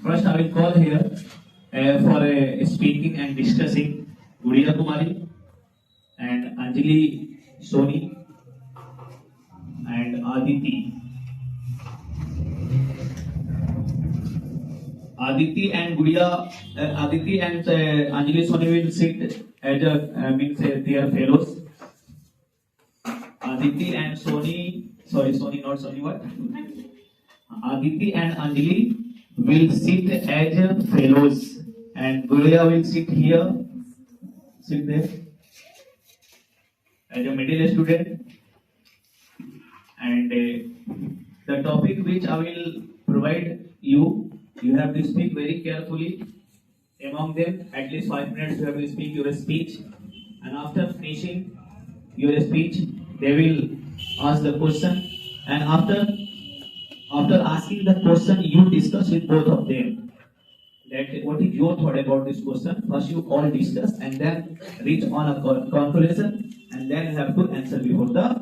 First, I will call here for speaking and discussing Gudiya Kumari and Anjali Soni and Aditi. Aditi and Anjali Soni will sit as they are fellows. Aditi and Soni, sorry, Soni, not Soni, what? Aditi and Anjali will sit as fellows, and Gulia will sit here, sit there, as a middle student. And the topic which I will provide you, you have to speak very carefully among them. At least 5 minutes you have to speak your speech, and after finishing your speech, they will ask the question, and after asking the question, you discuss with both of them that what is your thought about this question. First, you all discuss and then reach on a conclusion, and then you have to answer before the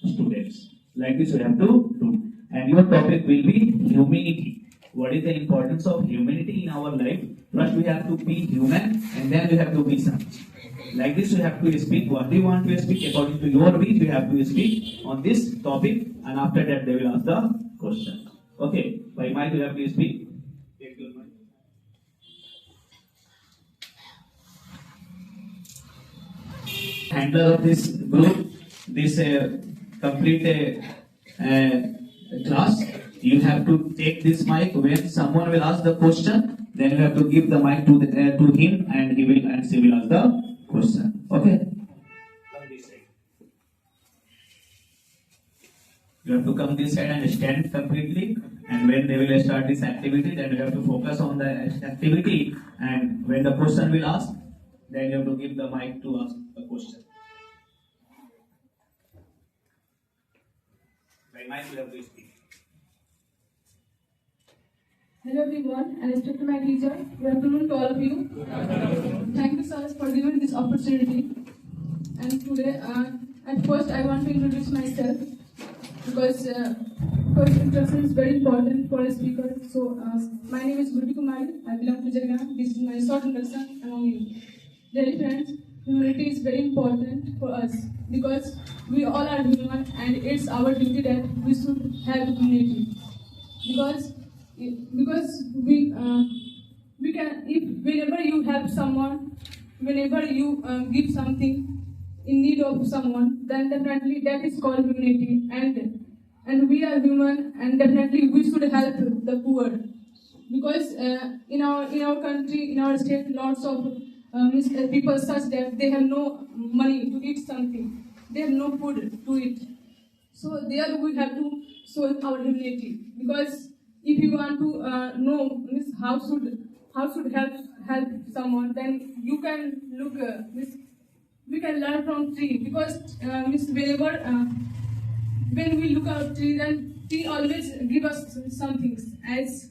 students. Like this, you have to do. And your topic will be humanity. What is the importance of humanity in our life? First, we have to be human, and then we have to be something. Like this, you have to speak what you want to speak according to your wish. You have to speak on this topic, and after that, they will ask the question. Okay, by mic you have to speak. Take your mic. Handler of this group, this complete class, you have to take this mic. When someone will ask the question, then you have to give the mic to him, and he will and she will ask the question. Okay. Come this side. You have to come this side and stand completely. And when they will start this activity, then you have to focus on the activity. And when the person will ask, then you have to give the mic to ask the question. By mic, you have to speak. Hello everyone, and respect to my teacher. Good afternoon to all of you. Thank you, sir, for giving this opportunity. And today, at first, I want to introduce myself because introduction is very important for a speaker. So, my name is Gurbi Kumari. I belong to Jharkhand. This is my short introduction among you. Dear friends, humanity is very important for us because we all are human, and it's our duty that we should have humanity. Because we can, if whenever you help someone, whenever you give something in need of someone, then definitely that is called humanity. And we are human, and definitely we should help the poor. Because in our country, in our state, lots of people such that they have no money to eat something, they have no food to eat. So there we have to show our humanity. Because if you want to know how should help someone, then you can look. We can learn from tree, because whenever when we look at tree, then tree always give us some things as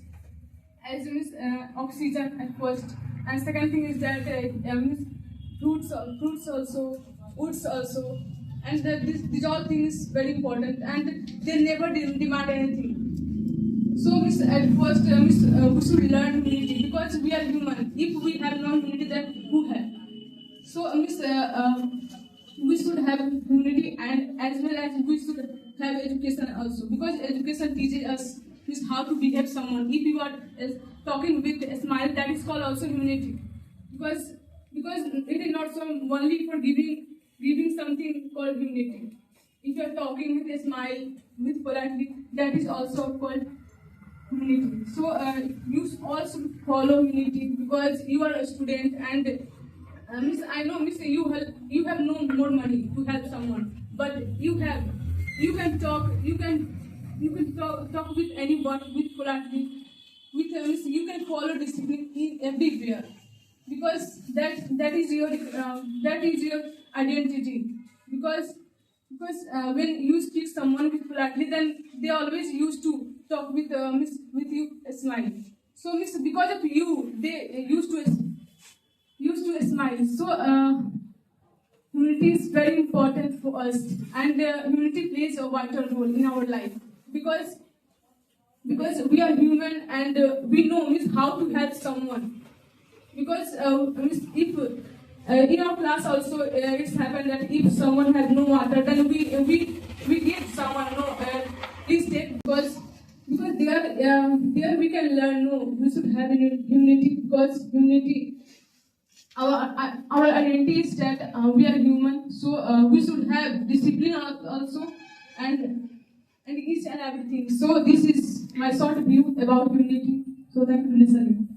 oxygen at first, and second thing is that fruits also, woods also, and these all things very important, and they never demand anything. So, at first, we should learn humility, because we are human. If we have no humility, then who have? So, we should have humility, and as well as we should have education also, because education teaches us how to behave someone. If you are talking with a smile, that is called also humility, because it is not so only for giving something called humility. If you are talking with a smile, with politely, that is also called humility. So you all should follow humility, because you are a student, and I know you have no more money to help someone, but you can talk with anyone with politely, with you can follow discipline in everywhere, because that is your identity. Because when you speak someone with politely, then they always used to talk with you a smile. So because of you, they used to smile. So humility is very important for us, and humility plays a vital role in our life, because because we are human and we know means how to help someone. Because means if in our class also it's happened that if someone has no water, then we give someone no please take, because there we can learn no, we should have unity, because unity, our identity is that we are human, so we should have discipline also, and each and everything. So this is my short view about unity. So thank you for listening.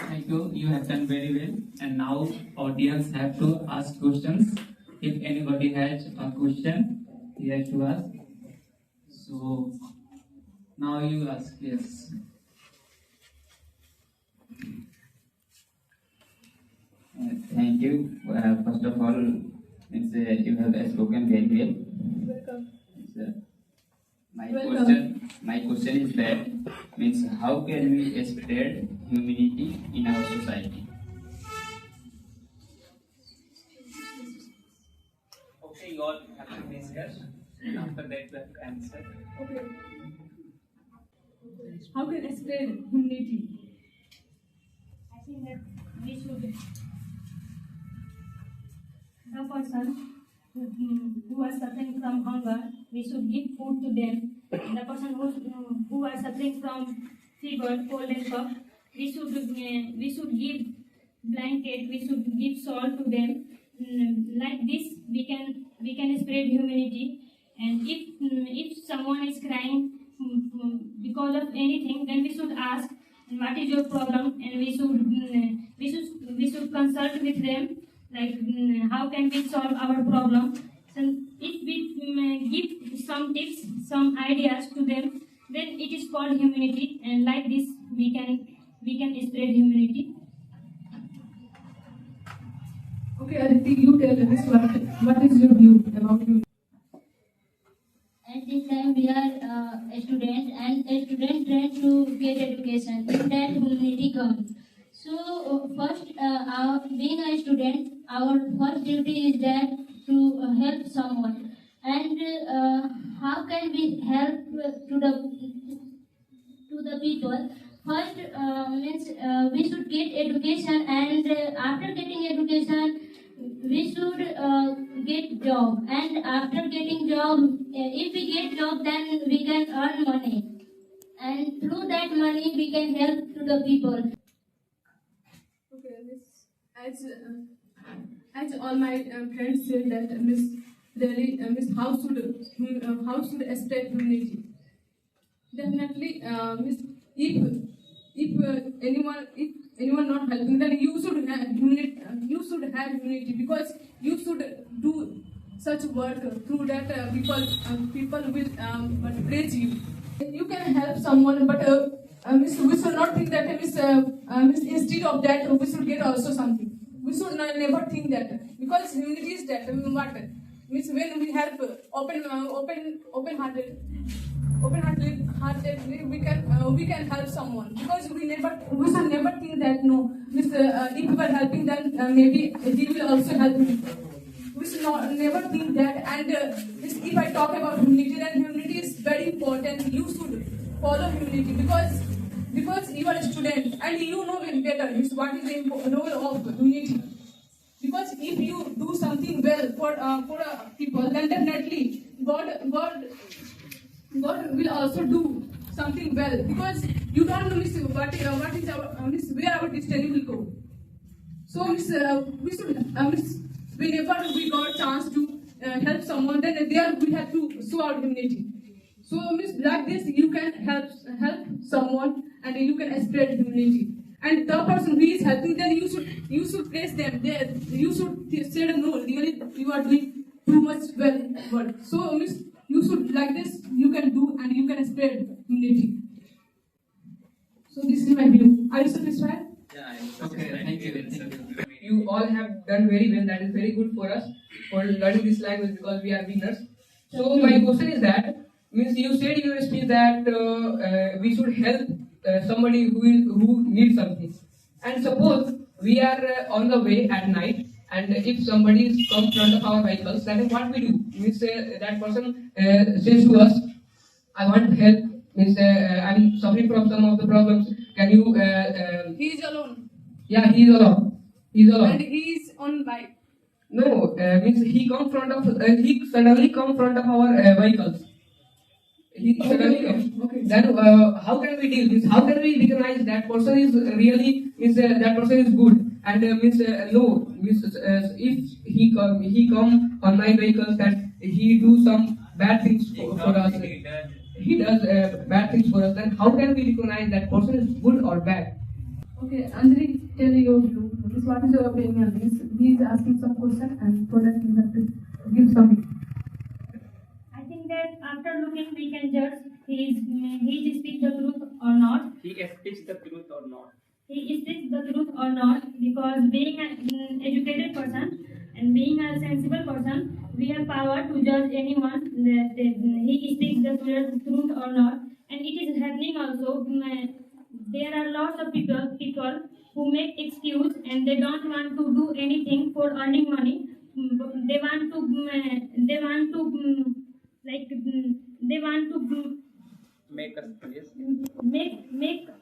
Thank you. You have done very well. And now audience have to ask questions. If anybody has a question, he has to ask. So now you ask. Yes. Thank you. First of all, you have spoken very well. Welcome. Uh, My Welcome. question is that means how can we spread humanity in our society? Okay, you all have to discuss. And after that, you have to answer. Okay. How can I spread unity? I think that we should, the person who are suffering from hunger, we should give food to them. The person who are suffering from fever, cold and cough, we should give blanket, we should give salt to them. Like this, we can spread humanity. And if someone is crying because of anything, then we should ask, what is your problem, and we should consult with them, like how can we solve our problem. So if we give some tips, some ideas to them, then it is called humanity, and like this we can spread humanity. Okay, Aditi, you tell us what is your view about unity? At this time we are a student, and a student tries to get education. In that humanity comes. So first, being a student, our first duty is that to help someone. And how can we help to the people? First, means we should get education, and after getting education, we should get job. And after getting job, if we get job, then we can earn money, and through that money we can help to the people. Okay, as all my friends said that Miss really Miss how should spread humanity? Definitely, Miss if anyone not helping, then you should have unity. You should have unity, because you should do such work through that people will praise you. You can help someone, but Miss, we should not think that Miss, instead of that we should get also something. We should never think that, because unity is that what Miss, when we help open-hearted, we can help someone, because we should never think that no, Miss, if we are helping, then maybe he will also help me. We should never think that. And Miss, if I talk about humanity, then humanity is very important. You should follow humanity, because you are a student and you know better Miss, what is the role of humanity. Because if you do something well for people, then definitely God will also do something well, because you don't know Miss, what is our Miss, where our destiny will go. So Miss, we should Miss, whenever we got chance to help someone, then there we have to show our humanity. So Miss, like this you can help someone, and you can spread humanity. And the person who is helping, then you should praise them. You should say no, really you are doing too much well work. So Miss, you should like this you can do, and you can spread unity. So this is my view. Are you satisfied? Yeah. Okay, thank you. Thank you. You all have done very well. That is very good for us for learning this language, because we are beginners. So my question is that, means you said in your speech that we should help somebody who needs something. And suppose we are on the way at night, And if somebody is come front of our vehicles, then what we do? Means that person says to us, I want help. Means I'm suffering from some of the problems. Can you? He is alone. Yeah, he is alone. He is alone. And he is on bike. No, means he come front of he suddenly come front of our vehicles. He suddenly come. Okay. Then how can we deal? Means how can we recognize that person is really means that person is good and means no means if he come on my vehicles that he do some bad things for us. He does bad things for us. Then how can we recognize that person is good or bad? Okay, Anjali, tell your view. This what is your opinion on this? He is asking some question and for that you have to give some. I think that after looking, we can judge he speaks the truth or not. He speaks the truth or not. He speaks the truth or not, because being an educated person and being a sensible person, we have power to judge anyone that he speaks the truth or not. And it is happening also. There are lots of people who make excuse and they don't want to do anything for earning money. They want to Make us please.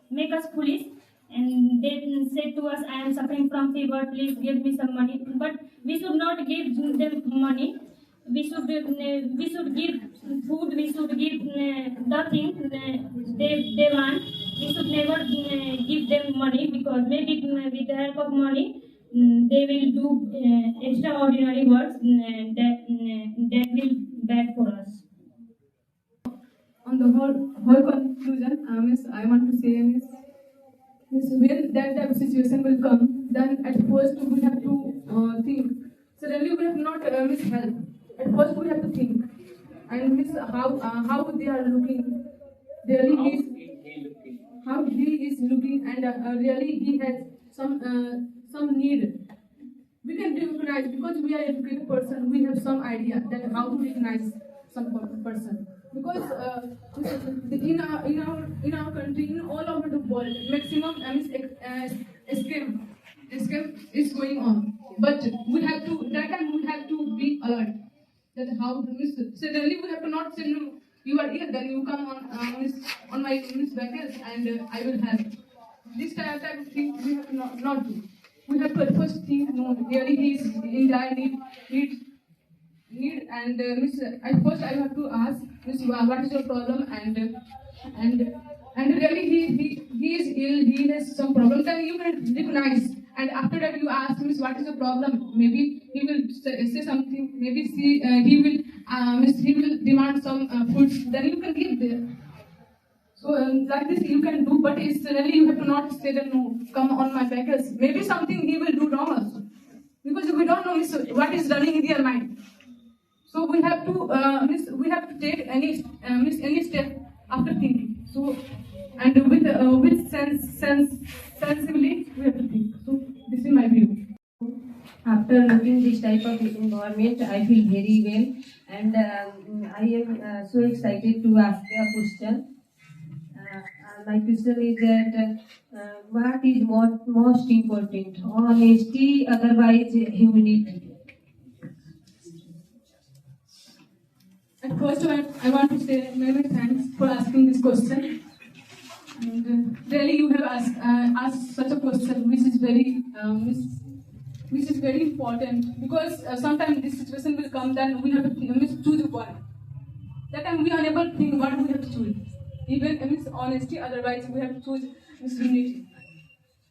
make us foolish, and they say to us, I am suffering from fever, please give me some money. But we should not give them money. We should give food, we should give the thing they want. We should never give them money, because maybe with the help of money they will do extraordinary works that will bad for us. On the whole conclusion, miss, I want to say miss when that type of situation will come, then at first we have to think. Suddenly we have not miss help. At first we have to think and miss how they are looking. Really how he is looking and really he has some need. We can recognize because we are educated person. We have some idea that how to recognize some person. Because in our country, in all over the world, maximum scam is going on. But we have to that time we have to be alert. That how to miss. Suddenly we have to not say no. You are here, then you come on my miss vehicles and I will help. This type of thing we have to not do. We have to first think no. Really, he is in dire need and miss. At first I have to ask miss what is your problem and really he is ill, he has some problem, then you can recognize, and after that you ask miss what is the problem. Maybe he will say something, maybe he will demand some food, then you can give there. So like this you can do, but it's really you have to not say that no, come on my package. Maybe something he will do wrong also, because we don't know miss what is running in their mind. So we have to take any step after thinking. So and with sensibly we have to think. So this is my view. After looking this type of environment, I feel very well, and I am so excited to ask a question. My question is that what is most important? Honesty, otherwise humanity. At first, I want to say many thanks for asking this question. And really, you have asked such a question, which is very important, because sometimes this situation will come. Then we have to choose one. That time we are unable to think what we have to choose. Even honesty, otherwise we have to choose unity.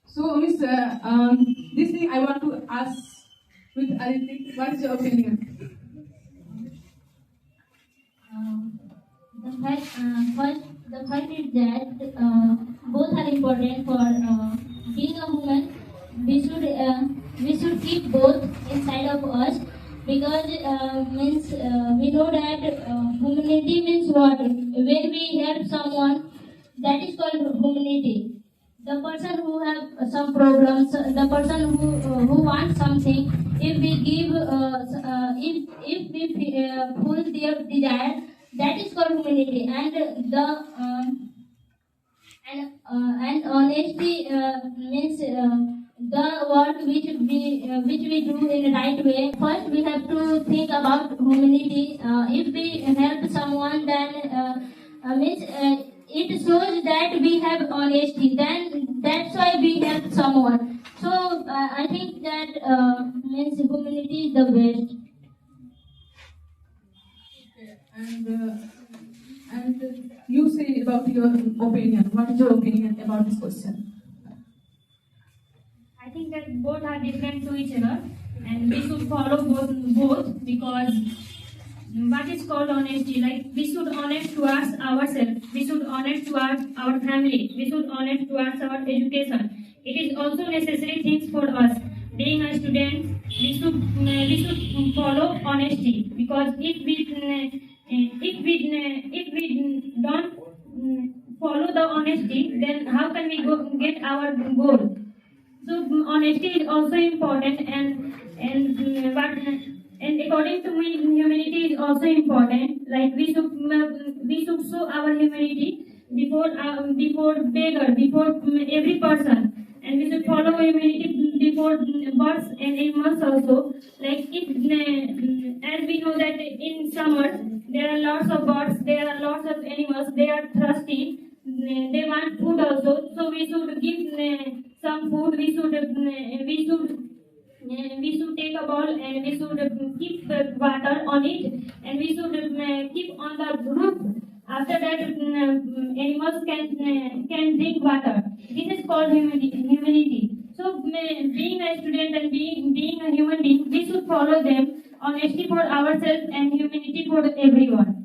So, this thing I want to ask with Aditi, what is your opinion? The fact is that both are important for being a human. We should keep both inside of us, because we know that humanity means what? When we help someone, that is called humanity. The person who have some problems, the person who wants something, if we give, if we full their desire, that is called humanity. And honesty means the work which we do in the right way. First, we have to think about humanity. If we help someone, then means it shows that we have honesty. Then that's why we help someone. So I think that means humanity is the best. And you say about your opinion. What is your opinion about this question? I think that both are different to each other, and we should follow both because what is called honesty? Like we should honest towards ourselves, we should honest towards our family, we should honest towards our education. It is also necessary things for us. Being a student, we should follow honesty because if we don't follow the honesty, then how can we get our goal? So honesty is also important, and according to me, humanity is also important. Like we should show our humanity before beggar, before every person, and we should follow humanity before birds and animals also. Like as we know that in summer there are lots of birds, there are lots of animals, they are thirsty. They want food also, so we should give some food. We should take a bowl and we should keep the water on it, and we should keep on the roof. After that, animals can drink water. This is called humanity. So, being a student and being a human being, we should follow them. Honesty for ourselves and humanity for everyone.